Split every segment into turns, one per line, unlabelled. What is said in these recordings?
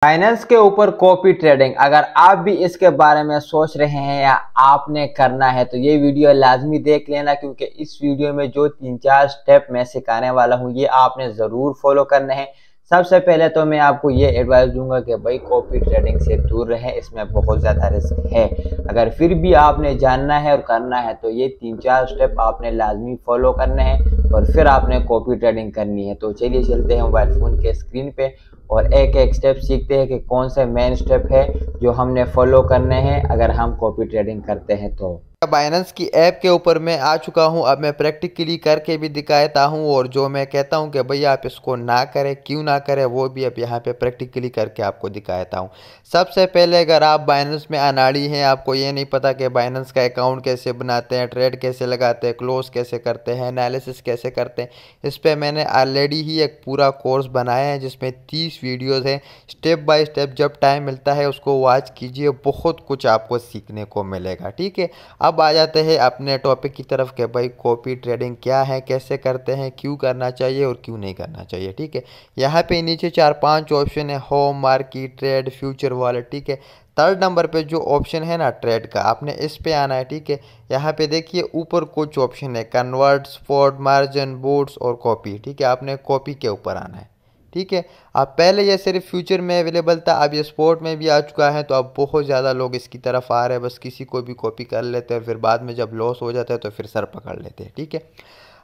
Finance के ऊपर copy trading, अगर आप भी इसके बारे में सोच रहे हैं या आपने करना है तो ये वीडियो लाजमी देख लेना, क्योंकि इस वीडियो में जो 3-4 स्टेप मैं सिखाने वाला हूँ ये आपने ज़रूर फॉलो करने हैं। सबसे पहले तो मैं आपको ये एडवाइस दूंगा कि भाई कॉपी ट्रेडिंग से दूर रहें, इसमें बहुत ज़्यादा रिस्क है। अगर फिर भी आपने जानना है और करना है तो ये 3-4 स्टेप आपने लाजमी फॉलो करने हैं और फिर आपने कॉपी ट्रेडिंग करनी है। तो चलिए चलते हैं मोबाइल फ़ोन के स्क्रीन पे और एक एक स्टेप सीखते हैं कि कौन से मेन स्टेप है जो हमने फॉलो करने हैं अगर हम कॉपी ट्रेडिंग करते हैं तो।
बाइनेंस की ऐप के ऊपर मैं आ चुका हूं। अब मैं प्रैक्टिकली करके भी दिखाता हूं और जो मैं कहता हूं कि भैया आप इसको ना करें, क्यों ना करें, वो भी अब यहां पे प्रैक्टिकली करके आपको दिखाता हूं। सबसे पहले अगर आप बाइनेंस में अनाड़ी हैं, आपको ये नहीं पता कि बाइनेंस का अकाउंट कैसे बनाते हैं, ट्रेड कैसे लगाते हैं, क्लोज कैसे करते हैं, एनालिसिस कैसे करते हैं, इस पर मैंने ऑलरेडी ही एक पूरा कोर्स बनाया है जिसमें 30 वीडियोज़ हैं। स्टेप बाय स्टेप जब टाइम मिलता है उसको वॉच कीजिए, बहुत कुछ आपको सीखने को मिलेगा। ठीक है, अब आ जाते हैं अपने टॉपिक की तरफ कि भाई कॉपी ट्रेडिंग क्या है, कैसे करते हैं, क्यों करना चाहिए और क्यों नहीं करना चाहिए। ठीक है, यहाँ पे नीचे 4-5 ऑप्शन है, home, market, trade, future wallet. ठीक है, थर्ड नंबर पे जो ऑप्शन है ना ट्रेड का, आपने इस पे आना है। ठीक है, यहाँ पे देखिए ऊपर कुछ ऑप्शन है, कन्वर्ट, स्पॉट, मार्जिन, बोट्स और कॉपी। ठीक है, आपने कॉपी के ऊपर आना है। ठीक है, अब पहले ये सिर्फ फ्यूचर में अवेलेबल था, अब ये स्पोर्ट में भी आ चुका है, तो अब बहुत ज़्यादा लोग इसकी तरफ आ रहे हैं। बस किसी को भी कॉपी कर लेते हैं, फिर बाद में जब लॉस हो जाता है तो फिर सर पकड़ लेते हैं। ठीक है,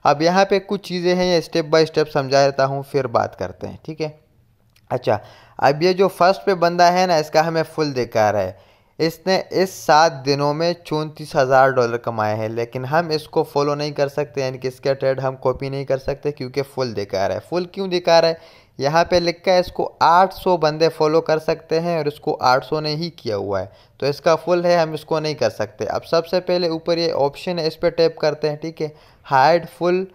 अब यहाँ पे कुछ चीज़ें हैं, ये स्टेप बाय स्टेप समझा देता हूँ, फिर बात करते हैं। ठीक है, अच्छा, अब ये जो फर्स्ट पे बंदा है ना, इसका हमें फुल दिखा रहा है। इसने इस 7 दिनों में $34,000 कमाए हैं, लेकिन हम इसको फॉलो नहीं कर सकते, यानी कि इसका ट्रेड हम कॉपी नहीं कर सकते क्योंकि फुल दिखा रहा है। फुल क्यों दिखा रहा है? यहाँ पे लिखा है इसको 800 बंदे फॉलो कर सकते हैं और इसको 800 ने ही किया हुआ है, तो इसका फुल है, हम इसको नहीं कर सकते। अब सबसे पहले ऊपर ये ऑप्शन है, इस पर टैप करते हैं। ठीक है, हाइड फुल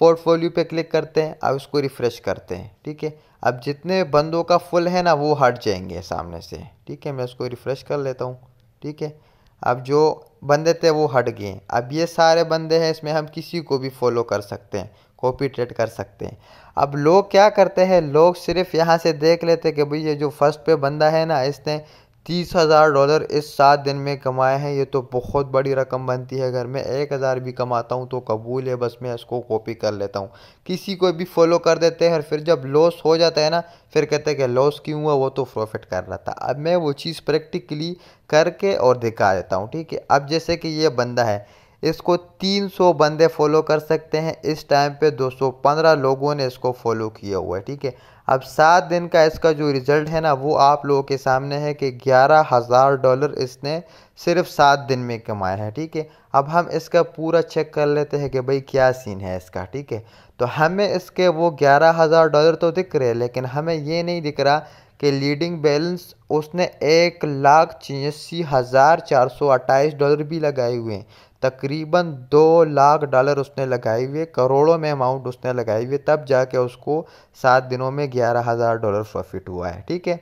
पोर्टफोलियो पे क्लिक करते हैं, अब इसको रिफ़्रेश करते हैं। ठीक है, अब जितने बंदों का फुल है ना वो हट जाएंगे सामने से। ठीक है, मैं इसको रिफ़्रेश कर लेता हूँ। ठीक है, अब जो बंदे थे वो हट गए। अब ये सारे बंदे हैं, इसमें हम किसी को भी फॉलो कर सकते हैं, कॉपी ट्रेड कर सकते हैं। अब लोग क्या करते हैं, लोग सिर्फ यहाँ से देख लेते हैं कि भाई ये जो फर्स्ट पे बंदा है ना, इसने $30,000 इस 7 दिन में कमाए हैं, ये तो बहुत बड़ी रकम बनती है। अगर मैं 1,000 भी कमाता हूँ तो कबूल है, बस मैं इसको कॉपी कर लेता हूँ। किसी को भी फॉलो कर देते हैं और फिर जब लॉस हो जाता है ना, फिर कहते हैं कि लॉस क्यों हुआ, वो तो प्रॉफिट कर रहा था। अब मैं वो चीज़ प्रैक्टिकली करके और दिखा देता हूँ। ठीक है, अब जैसे कि ये बंदा है, इसको 300 बंदे फॉलो कर सकते हैं, इस टाइम पे 215 लोगों ने इसको फॉलो किया हुआ है। ठीक है, अब 7 दिन का इसका जो रिज़ल्ट है ना वो आप लोगों के सामने है कि $11,000 इसने सिर्फ 7 दिन में कमाया है। ठीक है, अब हम इसका पूरा चेक कर लेते हैं कि भाई क्या सीन है इसका। ठीक है, तो हमें इसके वो $11,000 तो दिख रहे हैं, लेकिन हमें ये नहीं दिख रहा कि लीडिंग बैलेंस उसने $1,86,428 भी लगाए हुए हैं। तकरीबन $2 लाख उसने लगाए हुए, करोड़ों में अमाउंट उसने लगाई हुई, तब जाके उसको 7 दिनों में $11,000 प्रॉफिट हुआ है। ठीक है,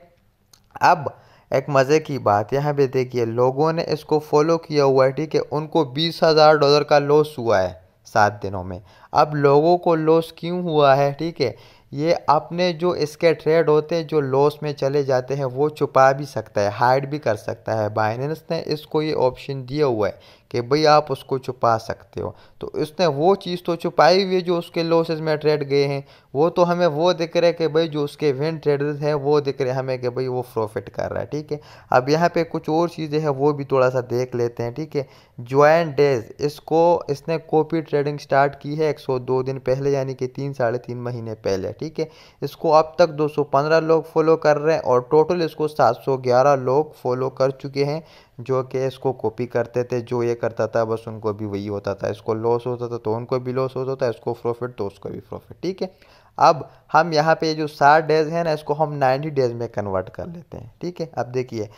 अब एक मज़े की बात यहाँ पे देखिए, लोगों ने इसको फॉलो किया हुआ है। ठीक है, उनको $20,000 का लॉस हुआ है 7 दिनों में। अब लोगों को लॉस क्यों हुआ है? ठीक है, ये अपने जो इसके ट्रेड होते हैं जो लॉस में चले जाते हैं वो छुपा भी सकता है, हाइड भी कर सकता है। बाइनेंस ने इसको ये ऑप्शन दिया हुआ है कि भाई आप उसको छुपा सकते हो, तो इसने वो चीज़ तो छुपाई हुई है जो उसके लॉसेस में ट्रेड गए हैं। वो तो हमें वो दिख रहा है कि भाई जो उसके विन ट्रेडर्स हैं वो दिख रहे हैं हमें कि भाई वो प्रॉफिट कर रहा है। ठीक है, अब यहाँ पे कुछ और चीज़ें हैं वो भी थोड़ा सा देख लेते हैं। ठीक है, ज्वाइन डेज, इसको इसने कॉपी ट्रेडिंग स्टार्ट की है 102 दिन पहले, यानी कि 3-3.5 महीने पहले। ठीक है, इसको अब तक 215 लोग फॉलो कर रहे हैं और टोटल इसको 711 लोग फॉलो कर चुके हैं जो कि इसको कॉपी करते थे। जो ये करता था बस उनको भी वही होता था, इसको लॉस होता था तो उनको भी लॉस होता था, इसको प्रॉफिट तो उसको भी प्रॉफिट। ठीक है, अब हम यहाँ पे जो 60 डेज है ना, इसको हम 90 डेज में कन्वर्ट कर लेते हैं। ठीक है, अब देखिए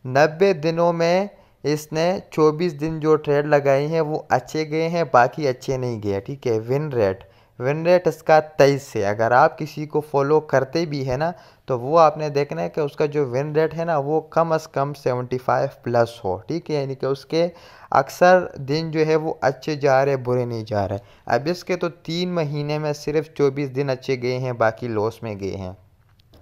90 दिनों में इसने 24 दिन जो ट्रेड लगाए हैं वो अच्छे गए हैं, बाकी अच्छे नहीं गए। ठीक है, विन रेट इसका 23 है। अगर आप किसी को फॉलो करते भी है ना, तो वो आपने देखना है कि उसका जो विन रेट है ना वो कम से कम 75 प्लस हो। ठीक है, यानी कि उसके अक्सर दिन जो है वो अच्छे जा रहे, बुरे नहीं जा रहे। अब इसके तो 3 महीने में सिर्फ 24 दिन अच्छे गए हैं, बाकी लॉस में गए हैं।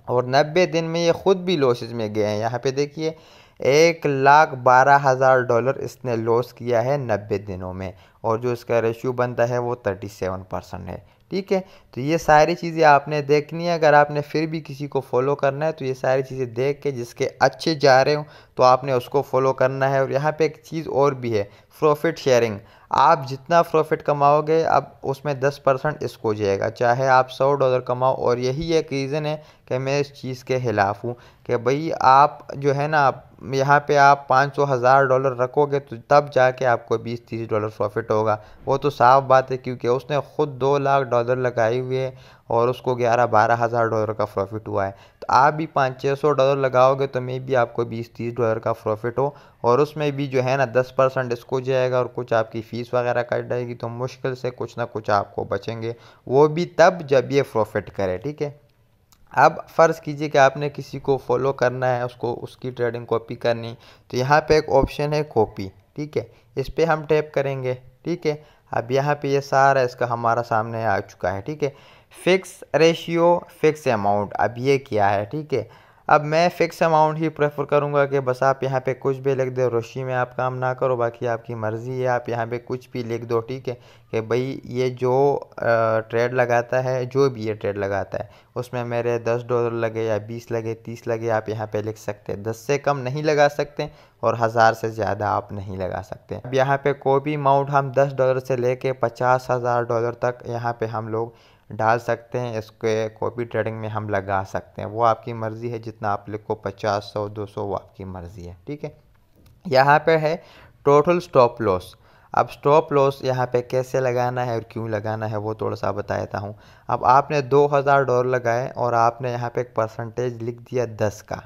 और 90 दिन में ये खुद भी लॉसेस में गए हैं। यहाँ पे देखिए $1,12,000 इसने लॉस किया है 90 दिनों में, और जो इसका रेशियो बनता है वो 37% है। ठीक है, तो ये सारी चीज़ें आपने देखनी है। अगर आपने फिर भी किसी को फॉलो करना है तो ये सारी चीज़ें देख के जिसके अच्छे जा रहे हो तो आपने उसको फॉलो करना है। और यहाँ पे एक चीज़ और भी है, प्रॉफिट शेयरिंग। आप जितना प्रॉफिट कमाओगे अब उसमें 10% इसको जाएगा, चाहे आप $100 कमाओ। और यही एक रीज़न है कि मैं इस चीज़ के ख़िलाफ़ हूँ कि भाई आप जो है ना, यहाँ पे आप $500,000 रखोगे तो तब जाके आपको $20-30 प्रॉफिट होगा। वो तो साफ बात है, क्योंकि उसने खुद $2 लाख लगाए हुए हैं और उसको $11-12 हज़ार का प्रॉफिट हुआ है। तो आप भी $500-600 लगाओगे तो मे भी आपको $20-30 का प्रॉफिट हो, और उसमें भी जो है ना 10% इसको जाएगा और कुछ आपकी फ़ीस वगैरह कट जाएगी, तो मुश्किल से कुछ ना कुछ आपको बचेंगे, वो भी तब जब ये प्रॉफिट करे। ठीक है, अब फ़र्ज़ कीजिए कि आपने किसी को फॉलो करना है, उसको उसकी ट्रेडिंग कॉपी करनी, तो यहाँ पे एक ऑप्शन है कॉपी। ठीक है, इस पर हम टैप करेंगे। ठीक है, अब यहाँ पे ये सारा इसका हमारा सामने आ चुका है। ठीक है, फ़िक्स रेशियो, फ़िक्स अमाउंट, अब ये क्या है। ठीक है, अब मैं फ़िक्स अमाउंट ही प्रेफर करूँगा कि बस आप यहाँ पे कुछ भी लिख दो, रोशी में आप काम ना करो, बाकी आपकी मर्ज़ी है, आप यहाँ पे कुछ भी लिख दो। ठीक है, कि भाई ये जो ट्रेड लगाता है, जो भी ये ट्रेड लगाता है उसमें मेरे $10 लगे या 20 लगे 30 लगे, आप यहाँ पे लिख सकते हैं। 10 से कम नहीं लगा सकते और 1000 से ज़्यादा आप नहीं लगा सकते। अब यहाँ पे कोई भी अमाउंट हम $10 से लेके $50,000 तक यहाँ पे हम लोग डाल सकते हैं। इसके कॉपी ट्रेडिंग में हम लगा सकते हैं, वो आपकी मर्ज़ी है, जितना आप लिखो 50, 100, 200 वो आपकी मर्ज़ी है। ठीक है, यहाँ पे है टोटल स्टॉप लॉस। अब स्टॉप लॉस यहाँ पे कैसे लगाना है और क्यों लगाना है वो थोड़ा सा बता देता हूँ। अब आपने $2,000 लगाए और आपने यहाँ पे एक परसेंटेज लिख दिया 10 का।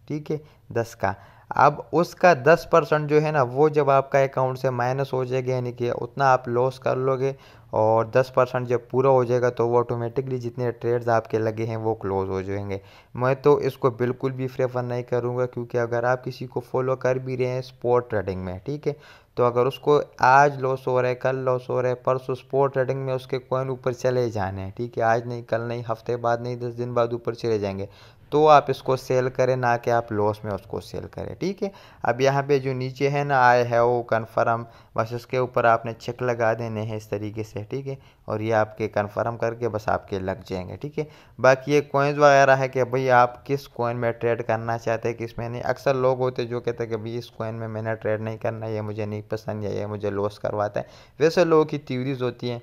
ठीक है, 10 का। अब उसका 10% जो है ना, वो जब आपका अकाउंट से माइनस हो जाएगा, यानी कि उतना आप लॉस कर लोगे, और 10% जब पूरा हो जाएगा तो वो ऑटोमेटिकली जितने ट्रेड्स आपके लगे हैं वो क्लोज हो जाएंगे। मैं तो इसको बिल्कुल भी प्रेफर नहीं करूँगा, क्योंकि अगर आप किसी को फॉलो कर भी रहे हैं स्पॉट ट्रेडिंग में, ठीक है, तो अगर उसको आज लॉस हो रहा है, कल लॉस हो रहा है, परसों स्पॉट ट्रेडिंग में उसके कॉइन ऊपर चले जाने हैं, ठीक है, आज नहीं, कल नहीं, हफ्ते बाद नहीं, 10 दिन बाद ऊपर चले जाएंगे, तो आप इसको सेल करें, ना कि आप लॉस में उसको सेल करें। ठीक है, अब यहाँ पे जो नीचे है ना, आई हैव कन्फर्म, बस इसके ऊपर आपने चेक लगा देने हैं इस तरीके से। ठीक है, और ये आपके कन्फर्म करके बस आपके लग जाएंगे। ठीक है, बाकी ये कॉइन्स वगैरह है कि भाई आप किस कॉइन में ट्रेड करना चाहते हैं, किस में नहीं। अक्सर लोग होते जो कहते हैं कि भाई इस कॉइन में मैंने ट्रेड नहीं करना, ये मुझे नहीं पसंद या ये मुझे लॉस करवाता है। वैसे लोगों की थ्योरीज होती हैं,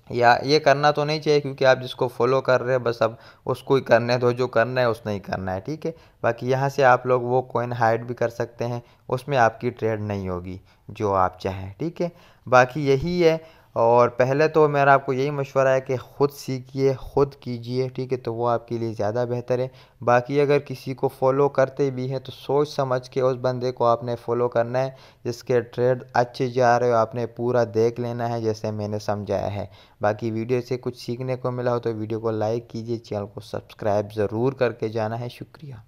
या ये करना तो नहीं चाहिए, क्योंकि आप जिसको फॉलो कर रहे हैं बस अब उसको ही करने दो, जो करना है उसने ही करना है। ठीक है, बाकी यहाँ से आप लोग वो कॉइन हाइड भी कर सकते हैं, उसमें आपकी ट्रेड नहीं होगी जो आप चाहें। ठीक है, बाकी यही है। और पहले तो मेरा आपको यही मशवरा है कि ख़ुद सीखिए, ख़ुद कीजिए। ठीक है, तो वो आपके लिए ज़्यादा बेहतर है। बाकी अगर किसी को फॉलो करते भी हैं तो सोच समझ के उस बंदे को आपने फॉलो करना है, जिसके ट्रेड अच्छे जा रहे हो आपने पूरा देख लेना है, जैसे मैंने समझाया है। बाकी वीडियो से कुछ सीखने को मिला हो तो वीडियो को लाइक कीजिए, चैनल को सब्सक्राइब ज़रूर करके जाना है। शुक्रिया।